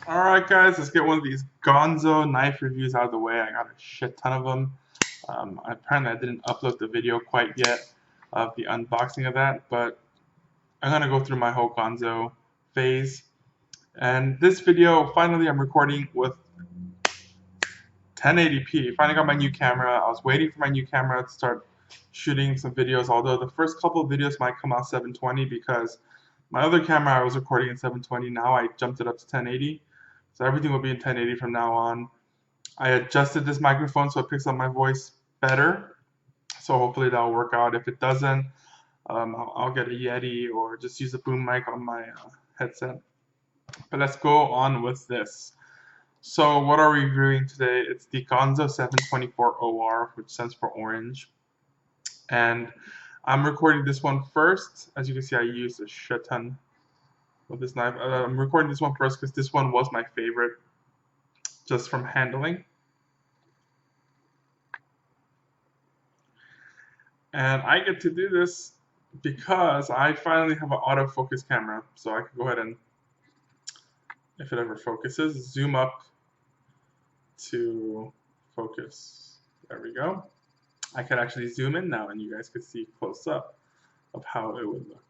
Alright guys, let's get one of these Ganzo knife reviews out of the way. I got a shit ton of them. Apparently I didn't upload the video quite yet of the unboxing of that, but I'm going to go through my whole Ganzo phase. And this video, finally I'm recording with 1080p. Finally got my new camera. I was waiting for my new camera to start shooting some videos, although the first couple of videos might come out 720 because my other camera I was recording in 720. Now I jumped it up to 1080. So everything will be in 1080 from now on. I adjusted this microphone so it picks up my voice better. So hopefully that'll work out. If it doesn't, I'll get a Yeti or just use a boom mic on my headset. But let's go on with this. So what are we reviewing today? It's the Ganzo 724 OR, which stands for orange. And I'm recording this one first. As you can see, I used a shit ton with this knife. I'm recording this one first because this one was my favorite just from handling. And I get to do this because I finally have an autofocus camera. So I can go ahead and, if it ever focuses, zoom up to focus. There we go. I can actually zoom in now and you guys can see close up of how it would look.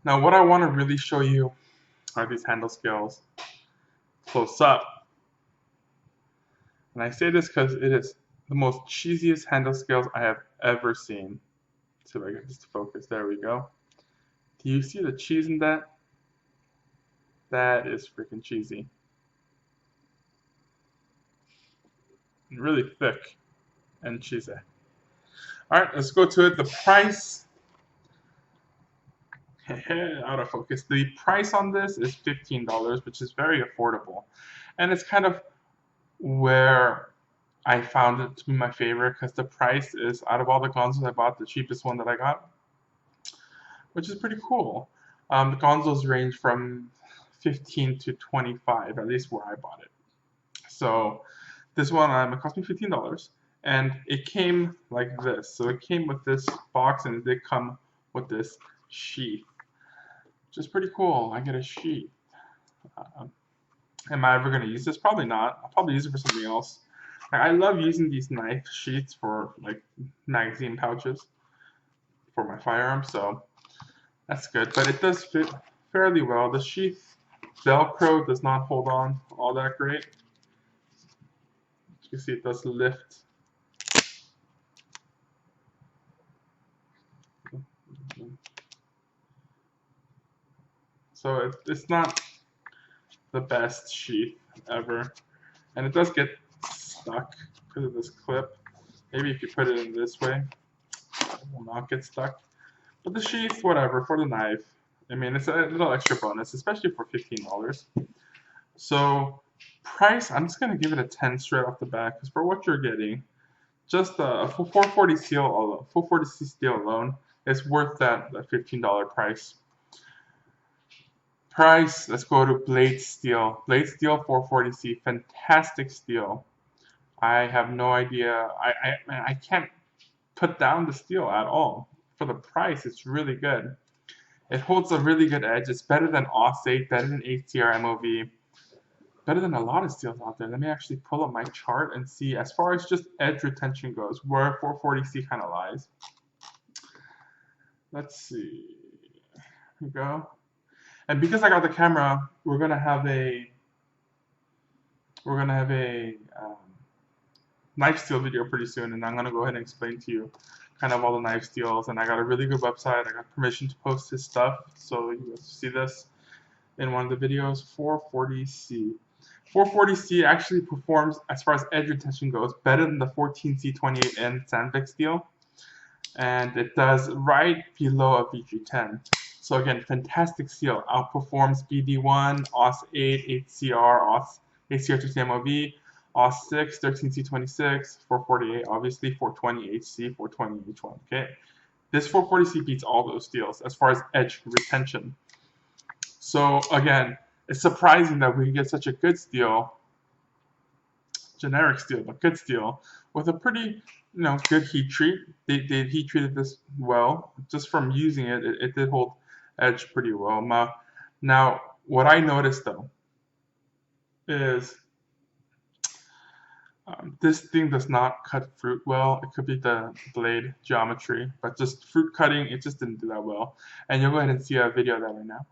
Now what I want to really show you are these handle scales close up. And I say this because it is the most cheesiest handle scales I have ever seen. Let's see if I get this to focus. There we go. Do you see the cheese in that? That is freaking cheesy. Really thick and cheesy. Alright, let's go to it. The price. Out of focus. The price on this is $15, which is very affordable. And it's kind of where I found it to be my favorite because the price is, out of all the Ganzos I bought, the cheapest one that I got, which is pretty cool. The Ganzos range from 15 to 25, at least where I bought it. So this one it cost me $15, and it came like this. So it came with this box, and it did come with this sheath, which is pretty cool. I get a sheath. Am I ever going to use this? Probably not. I'll probably use it for something else. I love using these knife sheaths for like magazine pouches for my firearms, so that's good. But it does fit fairly well. The sheath Velcro does not hold on all that great. You can see it does lift. So it's not the best sheath ever. And it does get stuck because of this clip. Maybe if you put it in this way, it will not get stuck. But the sheath, whatever, for the knife. I mean, it's a little extra bonus, especially for $15. So, price, I'm just going to give it a 10 straight off the bat, because for what you're getting, just a 440 steel alone is worth that $15 price. Let's go to Blade Steel. Blade Steel 440C, fantastic steel. I have no idea. I can't put down the steel at all. For the price, it's really good. It holds a really good edge. It's better than AUS-8, better than HCR MOV, better than a lot of steels out there. Let me actually pull up my chart and see, as far as just edge retention goes, where 440C kind of lies. Let's see. Here we go. And because I got the camera, we're gonna have a knife steel video pretty soon, and I'm gonna go ahead and explain to you kind of all the knife steels. And I got a really good website. I got permission to post his stuff, so you guys see this in one of the videos. 440C. 440C actually performs, as far as edge retention goes, better than the 14C28N Sandvik steel, and it does right below a VG10. So again, fantastic steel. Outperforms BD1, AUS-8, HCR, HCR2CMOV, AUS-6, 13C26, 448, obviously, 420HC, 420H1. Okay, this 440C beats all those steels as far as edge retention. So again, it's surprising that we can get such a good steel, generic steel, but good steel, with a pretty, good heat treat. They heat treated this well. Just from using it, it did hold edge pretty well. Now, What I noticed though is this thing does not cut fruit well. It could be the blade geometry, but just fruit cutting, it just didn't do that well. And you'll go ahead and see a video of that right now.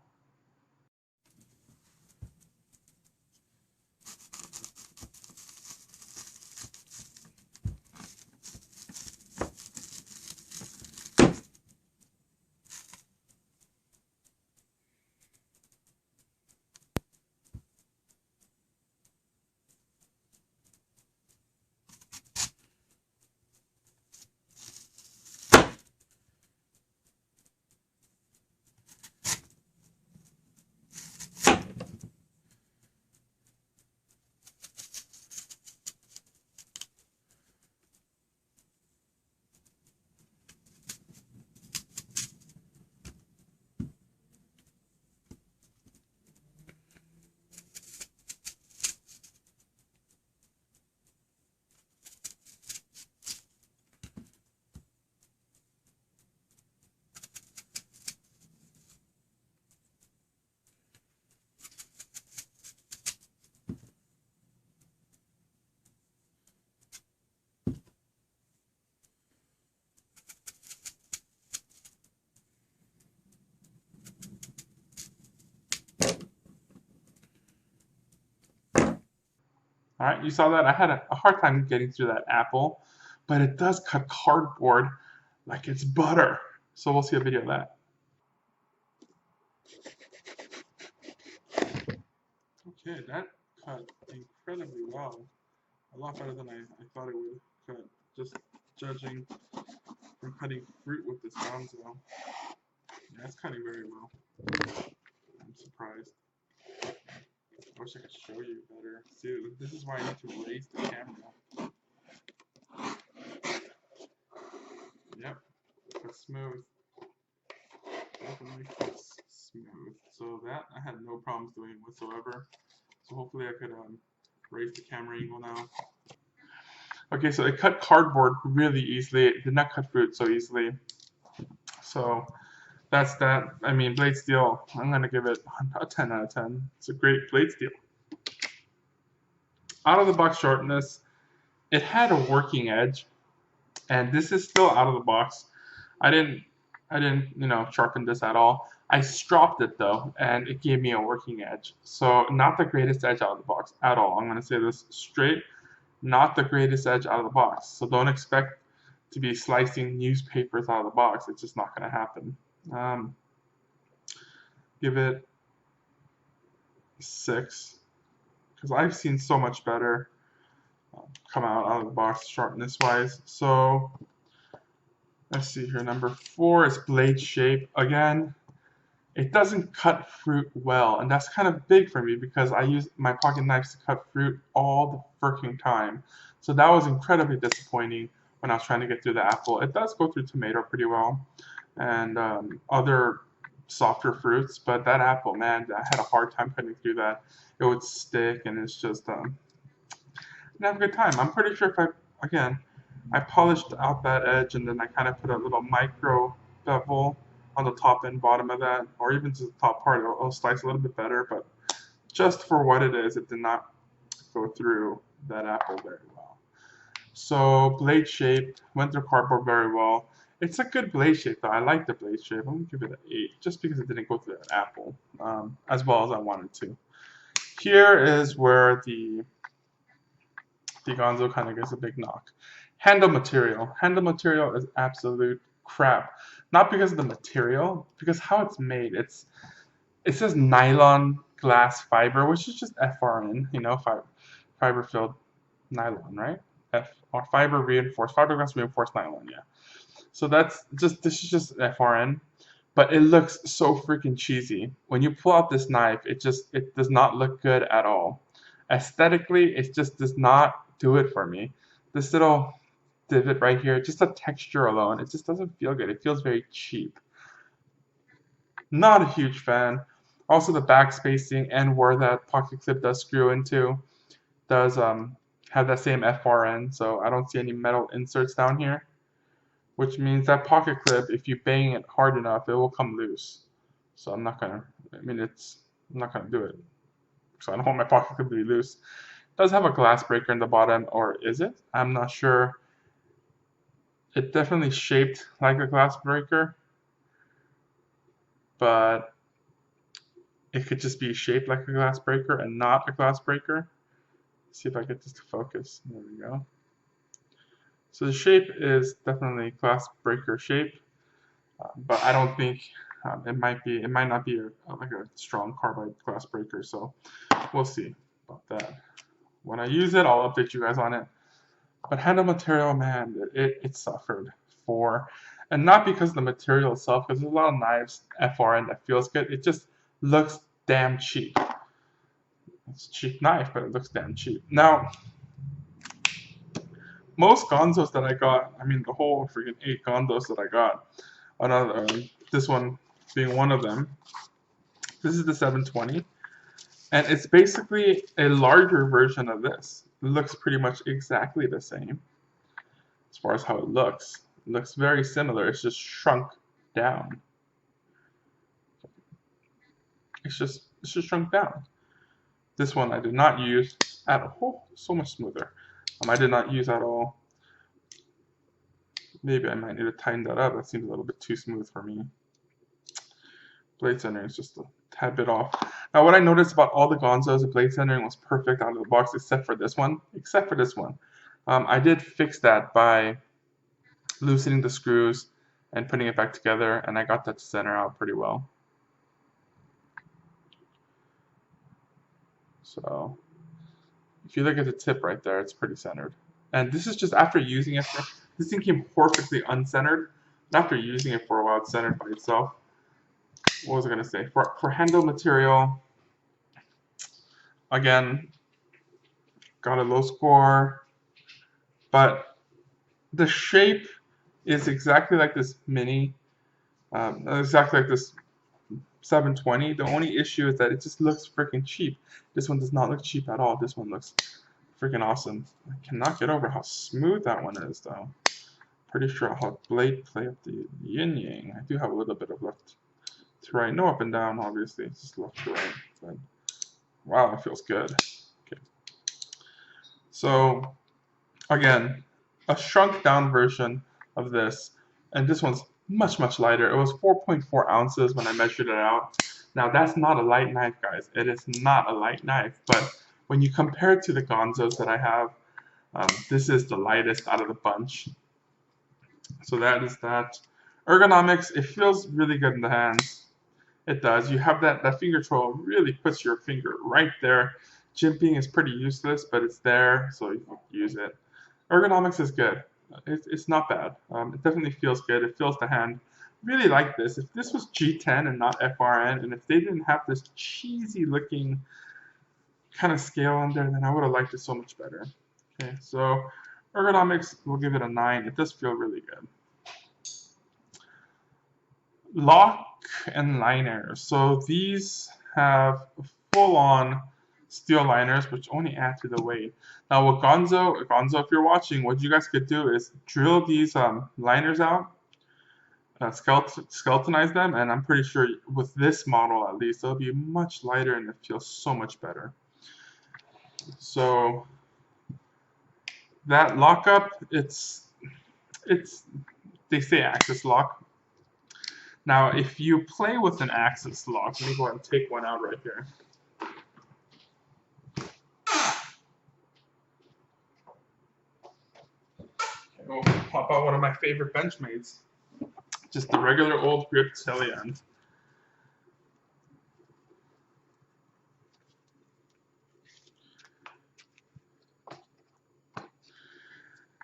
All right, you saw that? I had a hard time getting through that apple, but it does cut cardboard like it's butter. So we'll see a video of that. Okay, that cut incredibly well. A lot better than I thought it would cut, just judging from cutting fruit with this Ganzo. Yeah, it's cutting very well. I'm surprised. I wish I could show you better. See, this is why I need to raise the camera. Yep, cuts smooth. Definitely cuts smooth. So that I had no problems doing whatsoever. So hopefully I could raise the camera angle now. Okay, so it cut cardboard really easily. It did not cut fruit so easily. So that's that. I mean, blade steel, I'm going to give it a 10 out of 10. It's a great blade steel. Out of the box sharpness, it had a working edge, and this is still out of the box. I didn't, sharpen this at all. I stropped it though, and it gave me a working edge. So not the greatest edge out of the box at all. I'm going to say this straight, not the greatest edge out of the box. So don't expect to be slicing newspapers out of the box. It's just not going to happen. Give it 6, because I've seen so much better come out of the box sharpness wise. So let's see here. Number 4 is blade shape. Again, it doesn't cut fruit well, and that's kind of big for me because I use my pocket knives to cut fruit all the freaking time. So that was incredibly disappointing when I was trying to get through the apple. It does go through tomato pretty well, and other softer fruits, but that apple, man, I had a hard time cutting through that. It would stick, and it's just I didn't have a good time. I'm pretty sure if I polished out that edge, and then I kind of put a little micro bevel on the top and bottom of that, or even to the top part, it'll slice a little bit better, but just for what it is, it did not go through that apple very well. So blade shape went through cardboard very well. It's a good blade shape though. I like the blade shape. I'm gonna give it an 8, just because it didn't go through that apple as well as I wanted to. Here is where the Ganzo kind of gets a big knock. Handle material. Handle material is absolute crap. Not because of the material, because how it's made. It says nylon glass fiber, which is just FRN, fiber filled nylon, right? Or fiberglass reinforced nylon, yeah. So this is just FRN, but it looks so freaking cheesy. When you pull out this knife, it does not look good at all. Aesthetically, it just does not do it for me. This little divot right here, just the texture alone, it just doesn't feel good. It feels very cheap. Not a huge fan. Also, the back spacing and where that pocket clip does screw into does have that same FRN, so I don't see any metal inserts down here, which means that pocket clip, if you bang it hard enough, it will come loose. So I'm not gonna, I'm not gonna do it, so I don't want my pocket completely loose. It does have a glass breaker in the bottom, or is it? I'm not sure. It definitely shaped like a glass breaker, but it could just be shaped like a glass breaker and not a glass breaker. Let's see if I get this to focus. There we go. So the shape is definitely glass breaker shape, but I don't think it might not be like a strong carbide glass breaker. So we'll see about that. When I use it, I'll update you guys on it. But handle material, man, it suffered for, and not because of the material itself, because there's a lot of knives FRN that feels good. It just looks damn cheap. It's a cheap knife, but it looks damn cheap. Now, most Ganzos that I got, I mean the whole freaking 8 Ganzos that I got, this one being one of them. This is the 720, and it's basically a larger version of this. It looks pretty much exactly the same as far as how it looks. It looks very similar. It's just shrunk down. It's just shrunk down. This one I did not use at all. So much smoother. I did not use at all. Maybe I might need to tighten that up. That seems a little bit too smooth for me. Blade centering is just a tad bit off. Now what I noticed about all the Ganzos, the blade centering was perfect out of the box except for this one. I did fix that by loosening the screws and putting it back together, and I got that to center out pretty well. So if you look at the tip right there, it's pretty centered. And this is just after using it. This thing came perfectly uncentered. After using it for a while, it's centered by itself. What was I going to say? For handle material, again, got a low score, but the shape is exactly like this mini, exactly like this 720. The only issue is that it just looks freaking cheap. This one does not look cheap at all. This one looks freaking awesome. I cannot get over how smooth that one is, though. Pretty sure I'll have blade play up the yin yang. I do have a little bit of left to right, no up and down, obviously. It's just left to right. But wow, it feels good. Okay. So again, a shrunk down version of this, and this one's much lighter. It was 4.4 ounces when I measured it out. Now that's not a light knife, guys. It is not a light knife, but when you compare it to the Ganzos that I have, this is the lightest out of the bunch. So that is that. Ergonomics, it feels really good in the hands. It does. You have that finger control really puts your finger right there. Jimping is pretty useless, but it's there, so you can use it. Ergonomics is good. It's not bad. It definitely feels good. It feels the hand. Really like this. If this was G10 and not FRN, and if they didn't have this cheesy looking kind of scale on there, then I would have liked it so much better. Okay, so ergonomics, we'll give it a 9. It does feel really good. Lock and liners. So these have full-on steel liners, which only add to the weight. Now with Ganzo, if you're watching, what you guys could do is drill these liners out, skeletonize them, and I'm pretty sure with this model at least, it'll be much lighter and it feels so much better. So that lockup, they say axis lock. Now, if you play with an axis lock, let me go ahead and take one out right here. We'll pop out one of my favorite Benchmates. Just the regular old grip Telian.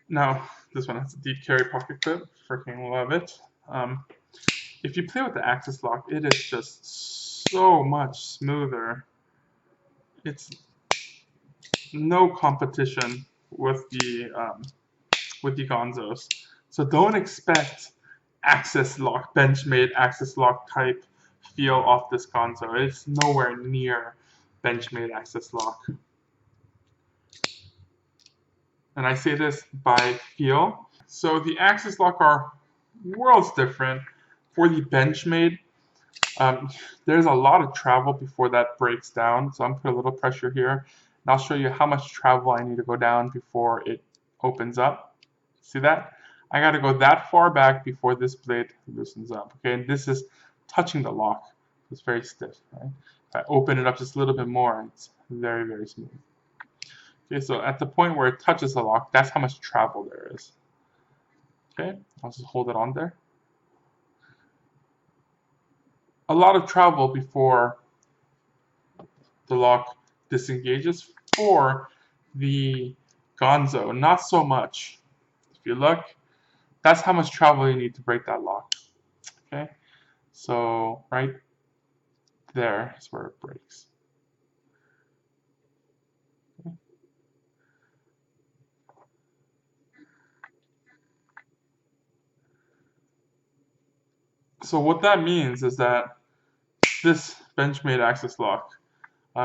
Now, this one has a deep carry pocket clip. Freaking love it. If you play with the axis lock, it is just so much smoother. It's no competition with the Ganzos. So don't expect axis lock, Benchmade axis lock type feel off this Ganzo. It's nowhere near Benchmade axis lock. And I say this by feel. So the axis lock are worlds different. For the Benchmade, There's a lot of travel before that breaks down, so I'm putting a little pressure here. And I'll show you how much travel I need to go down before it opens up. See that? I got to go that far back before this blade loosens up. Okay, and this is touching the lock. It's very stiff. Right? If I open it up just a little bit more, it's very, very smooth. Okay, so at the point where it touches the lock, that's how much travel there is. Okay, I'll just hold it on there. A lot of travel before the lock disengages. For the Ganzo, not so much. If you look, that's how much travel you need to break that lock. Okay, so right there is where it breaks. Okay. So what that means is that this Benchmade access lock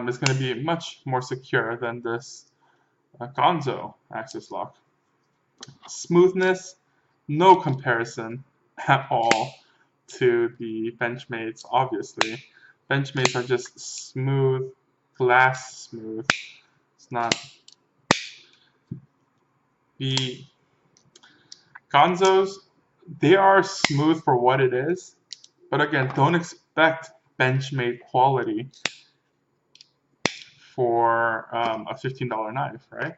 is going to be much more secure than this Ganzo access lock. Smoothness, no comparison at all to the Benchmates, obviously. Benchmates are just smooth, glass smooth. It's not. The Ganzos, they are smooth for what it is, but again, don't expect Benchmade quality for a $15 knife, right?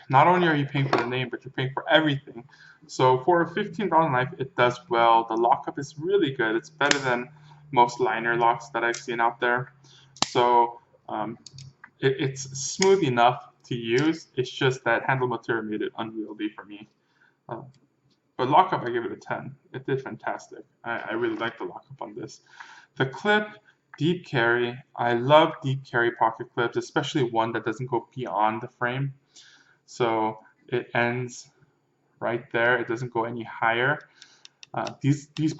Not only are you paying for the name, but you're paying for everything. So for a $15 knife, it does well. The lockup is really good. It's better than most liner locks that I've seen out there. So it's smooth enough to use. It's just that handle material made it unwieldy for me. But lockup, I give it a 10. It did fantastic. I really like the lockup on this. The clip, deep carry. I love deep carry pocket clips, especially one that doesn't go beyond the frame. So it ends right there. It doesn't go any higher. These deep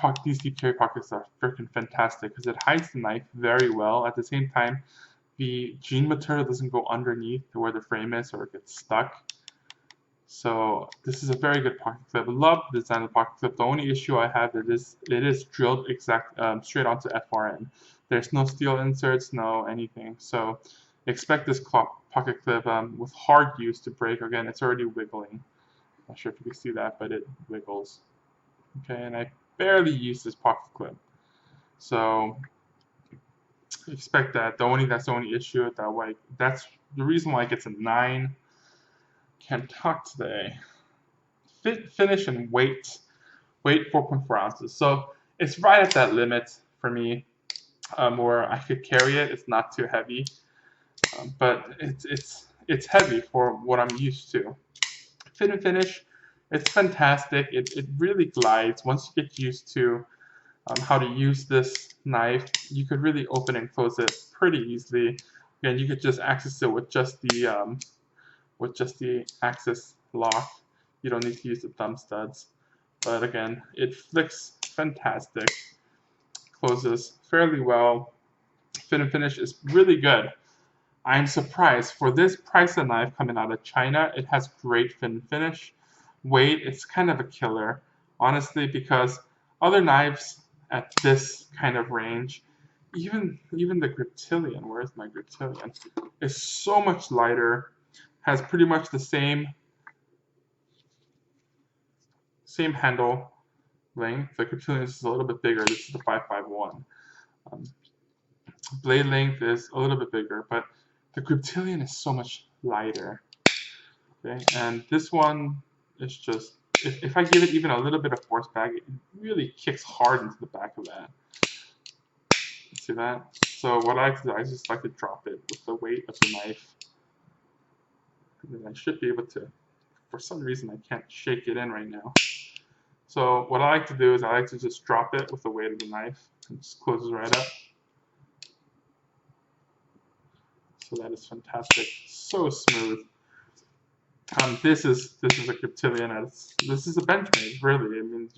carry pockets are freaking fantastic because it hides the knife very well. At the same time, the jean material doesn't go underneath to where the frame is or it gets stuck. So this is a very good pocket clip. I love the design of the pocket clip. The only issue I have is it is drilled straight onto FRN. There's no steel inserts, no anything. So expect this pocket clip with hard use to break. Again, it's already wiggling. Not sure if you can see that, but it wiggles. Okay, and I barely use this pocket clip. So expect that. That's the only issue with that way. That's the reason why it gets a 9. Can't talk today. Fit, finish, and weight. Weight 4.4 ounces. So it's right at that limit for me, where I could carry it. It's not too heavy, but it's heavy for what I'm used to. Fit and finish, it's fantastic. It really glides. Once you get used to how to use this knife, you could really open and close it pretty easily. Again, you could just access it with just the access lock. You don't need to use the thumb studs. But again, it flicks fantastic. Closes fairly well. Fit and finish is really good. I'm surprised. For this price of knife coming out of China, it has great fit and finish. Weight, it's kind of a killer, honestly, because other knives at this kind of range, even the Griptilian, where's my Griptilian, is so much lighter, has pretty much the same handle length. The Griptilian is a little bit bigger. This is the 551. Blade length is a little bit bigger, but the Griptilian is so much lighter. Okay, and this one is just, if I give it even a little bit of force back, it really kicks hard into the back of that. See that? So what I like to do, I just like to drop it with the weight of the knife. And then I should be able to, for some reason I can't shake it in right now. So what I like to do is I like to just drop it with the weight of the knife. It just closes right up. So that is fantastic. So smooth. This is a Griptilian. This is a Benchmade, really. I mean,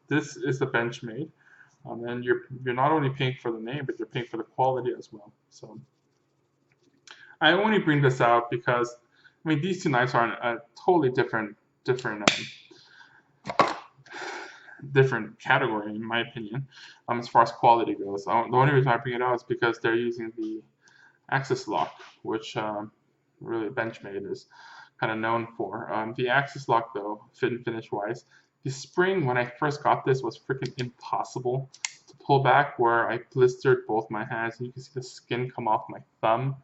this is the Benchmade, and you're not only paying for the name, but you're paying for the quality as well. So I only bring this out because, I mean, these two knives are on a totally different different category in my opinion, as far as quality goes. The only reason I bring it out is because they're using the axis lock, which really Benchmade is kind of known for. The axis lock though, fit and finish wise, the spring when I first got this was freaking impossible to pull back, where I blistered both my hands, and you can see the skin come off my thumb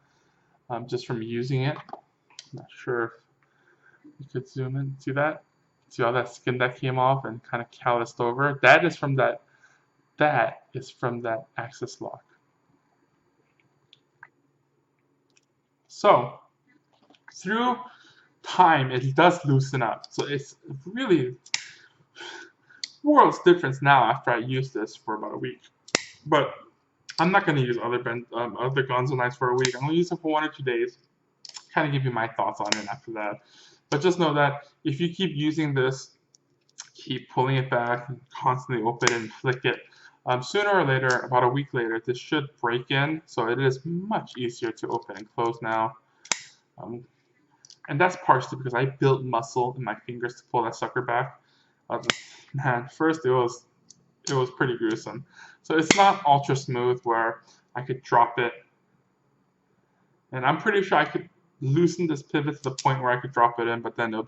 just from using it. I'm not sure if you could zoom in, see that? See all that skin that came off and kind of calloused over? That is from that axis lock. So through time it does loosen up. So it's really world's difference now after I used this for about a week. But I'm not going to use other Ganzo knives for a week. I'm going to use it for 1 or 2 days. Kind of give you my thoughts on it after that. But just know that if you keep using this, keep pulling it back, and constantly open and flick it, sooner or later, about a week later, this should break in. So it is much easier to open and close now. And that's partially because I built muscle in my fingers to pull that sucker back. Man, first it was pretty gruesome. So it's not ultra smooth where I could drop it. And I'm pretty sure I could loosen this pivot to the point where I could drop it in, but then I'll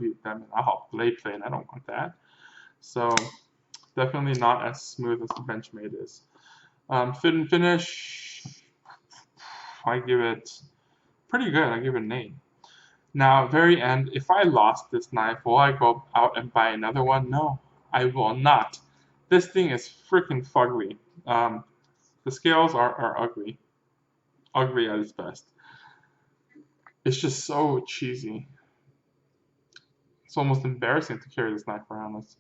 have blade play, and I don't want that. So definitely not as smooth as the Benchmade is. Fit and finish, I give it pretty good. I give it an 8. Now, very end, if I lost this knife, will I go out and buy another one? No, I will not. This thing is freaking fugly. The scales are ugly. Ugly at its best. It's just so cheesy. It's almost embarrassing to carry this knife around. That's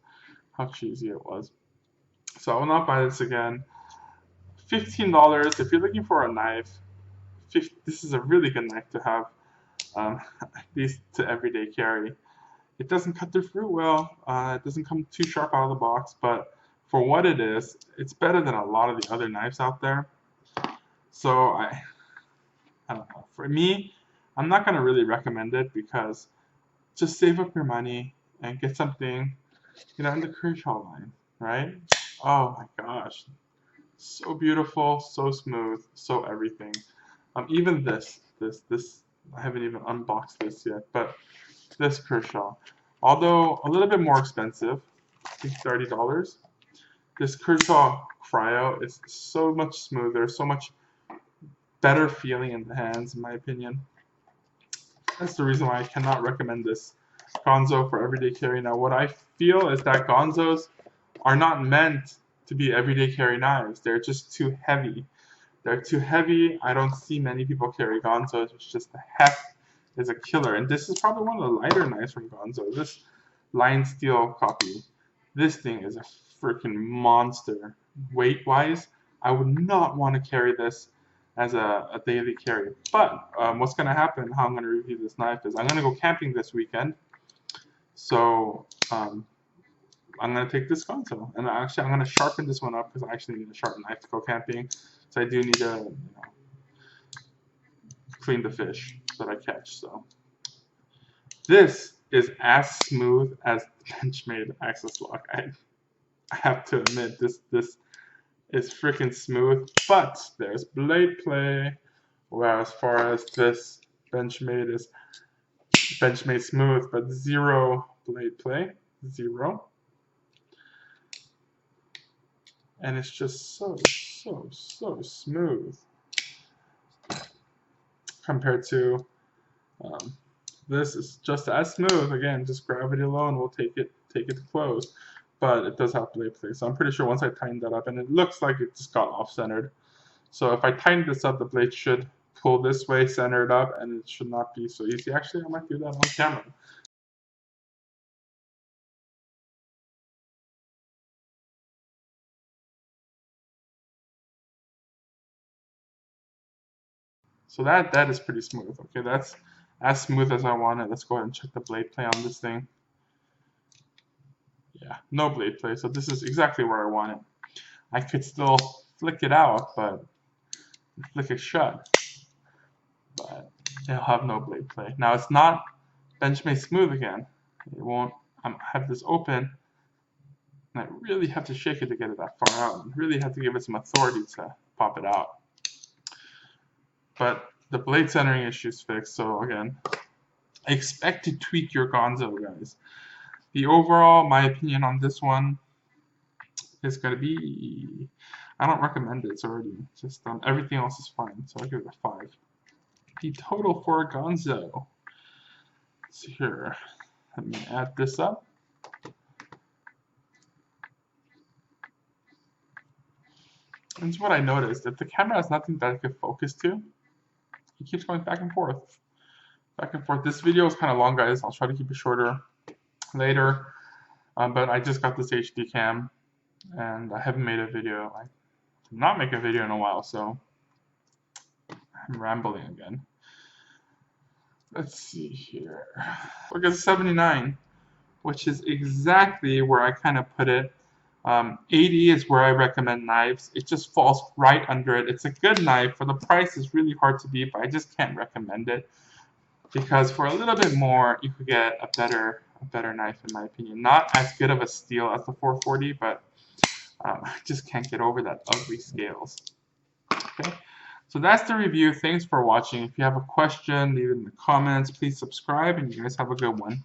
how cheesy it was. So I will not buy this again. $15 if you're looking for a knife. This is a really good knife to have, at least to everyday carry. It doesn't cut through fruit well. It doesn't come too sharp out of the box, but for what it is, it's better than a lot of the other knives out there. So I don't know. For me, I'm not going to really recommend it, because just save up your money and get something, in the Kershaw line, right? Oh my gosh. So beautiful, so smooth, so everything. Even this, I haven't even unboxed this yet, but this Kershaw, although a little bit more expensive, I think $30, this Kershaw Cryo is so much smoother, so much better feeling in the hands, in my opinion. That's the reason why I cannot recommend this Ganzo for everyday carry. Now, what I feel is that Ganzos are not meant to be everyday carry knives. They're just too heavy. They're too heavy. I don't see many people carry Ganzos. It's just the heft is a killer. And this is probably one of the lighter knives from Ganzo. This line steel copy. This thing is a freaking monster. Weight-wise, I would not want to carry this as a daily carry. But what's going to happen, how I'm going to review this knife, is I'm going to go camping this weekend. So I'm going to take this Ganzo, and actually I'm going to sharpen this one up, because I actually need a sharp knife to go camping. So I do need to clean the fish that I catch. So this is as smooth as the Benchmade axis lock. I have to admit, this is freaking smooth, but there's blade play. Where as far as this Benchmade is Benchmade smooth, but zero blade play, zero. And it's just so smooth compared to this is just as smooth. Again, just gravity alone will take it to close, but it does have blade play. So I'm pretty sure once I tighten that up, and it looks like it just got off-centered. So if I tighten this up, the blade should pull this way, center it up, and it should not be so easy. Actually, I might do that on camera. So that is pretty smooth. Okay, that's as smooth as I want it. Let's go ahead and check the blade play on this thing. Yeah, no blade play. So this is exactly where I want it. I could still flick it out, but flick it shut. But it'll have no blade play. Now it's not Benchmade smooth again. It won't. I have this open. And I really have to shake it to get it that far out. And really have to give it some authority to pop it out. But the blade centering issue is fixed, so again, expect to tweak your Ganzo, guys. The overall, my opinion on this one is going to be, I don't recommend it, it's already, just everything else is fine, so I'll give it a 5. The total for Ganzo, let's see here, let me add this up. That's what I noticed. If the camera has nothing that I could focus to, it keeps going back and forth. Back and forth. This video is kind of long, guys. I'll try to keep it shorter later. But I just got this HD cam, and I haven't made a video. I did not make a video in a while, so I'm rambling again. Let's see here. Look at 79, which is exactly where I kind of put it. 80 is where I recommend knives. It just falls right under it. It's a good knife. For the price, it's really hard to beat, but I just can't recommend it. Because for a little bit more, you could get a better knife, in my opinion. Not as good of a steel as the 440, but I just can't get over that ugly scales. Okay, so that's the review. Thanks for watching. If you have a question, leave it in the comments. Please subscribe, and you guys have a good one.